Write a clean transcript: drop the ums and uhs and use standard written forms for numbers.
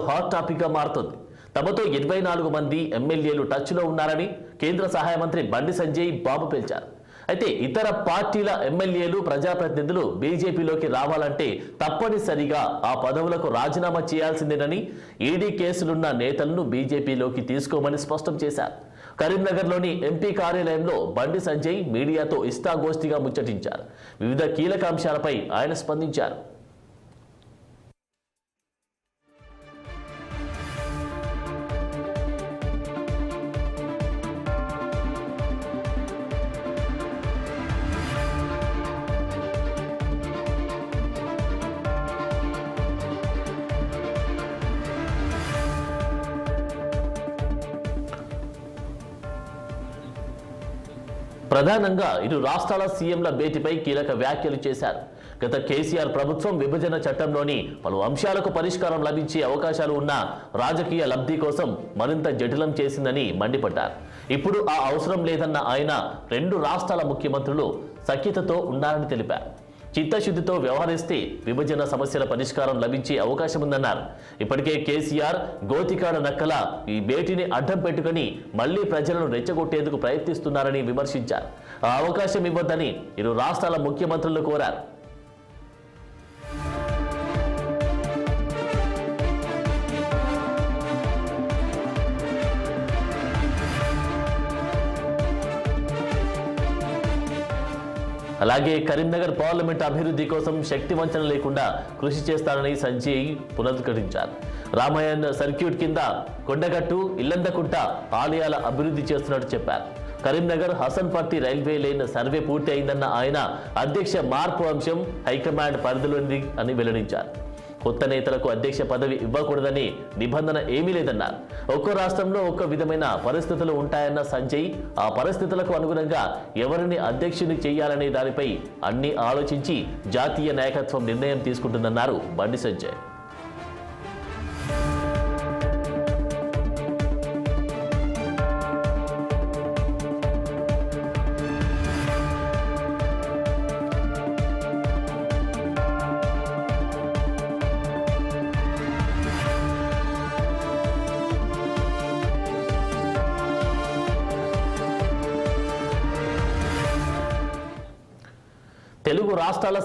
Hot topic గా మారుతోంది. తమతో 24 మంది ఎమ్మెల్యేలు టచ్ లో ఉన్నారని కేంద్ర సహాయ మంత్రి బండి సంజయ్ బాబు పేల్చారు. అయితే ఇతర పార్టీల ఎమ్మెల్యేలు ప్రజాప్రతినిధులు బీజేపీలోకి రావాలంటే తప్పనిసరిగా ఆ పదవులకు రాజీనామా చేయాల్సిందేనని, ఈడీ కేసులున్న నేతలను బీజేపీలోకి తీసుకోమని స్పష్టం చేశారు. కరీంనగర్లోని ఎంపీ కార్యాలయంలో బండి సంజయ్ మీడియాతో ఇష్టాగోష్ఠిగా ముచ్చటించారు. వివిధ కీలక అంశాలపై ఆయన స్పందించారు. ప్రధానంగా ఇరు రాష్ట్రాల సీఎంల భేటీపై కీలక వ్యాఖ్యలు చేశారు. గత కేసీఆర్ ప్రభుత్వం విభజన చట్టంలోని పలు అంశాలకు పరిష్కారం లభించే అవకాశాలు ఉన్న రాజకీయ లబ్ధి కోసం మరింత జటిలం చేసిందని మండిపడ్డారు. ఇప్పుడు ఆ అవసరం లేదన్న ఆయన 2 రాష్ట్రాల ముఖ్యమంత్రులు సఖ్యతతో ఉన్నారని తెలిపారు. చిత్తశుద్ధితో వ్యవహరిస్తే విభజన సమస్యల పరిష్కారం లభించే అవకాశం ఉందన్నారు. ఇప్పటికే కేసీఆర్ గోతికాడ నక్కల ఈ భేటీని అడ్డం పెట్టుకుని మళ్లీ ప్రజలను రెచ్చగొట్టేందుకు ప్రయత్నిస్తున్నారని విమర్శించారు. ఆ అవకాశం ఇవ్వద్దని ఇరు రాష్ట్రాల ముఖ్యమంత్రులు కోరారు. అలాగే కరీంనగర్ పార్లమెంట్ అభివృద్ధి కోసం శక్తి వంచన లేకుండా కృషి చేస్తారని సంజయ్ పునరుద్ఘాటించారు. రామాయణ్ సర్క్యూట్ కింద కొండగట్టు, ఇల్లందకుంట ఆలయాల అభివృద్ధి చేస్తున్నట్టు చెప్పారు. Karimnagar Hasanparthy railway line survey పూర్తి అయిందన్న ఆయన అధ్యక్ష మార్పు అంశం హైకమాండ్ పరిధిలోనిది అని వెల్లడించారు. కొత్త నేతలకు అధ్యక్ష పదవి ఇవ్వకూడదని నిబంధన ఏమీ లేదన్నారు. ఒక్కో రాష్ట్రంలో ఒక్కో విధమైన పరిస్థితులు ఉంటాయన్న సంజయ్ ఆ పరిస్థితులకు అనుగుణంగా ఎవరిని అధ్యక్షుని చేయాలనే దానిపై అన్ని ఆలోచించి జాతీయ నాయకత్వం నిర్ణయం తీసుకుంటుందన్నారు బండి సంజయ్. తెలుగు రాష్ట్రాల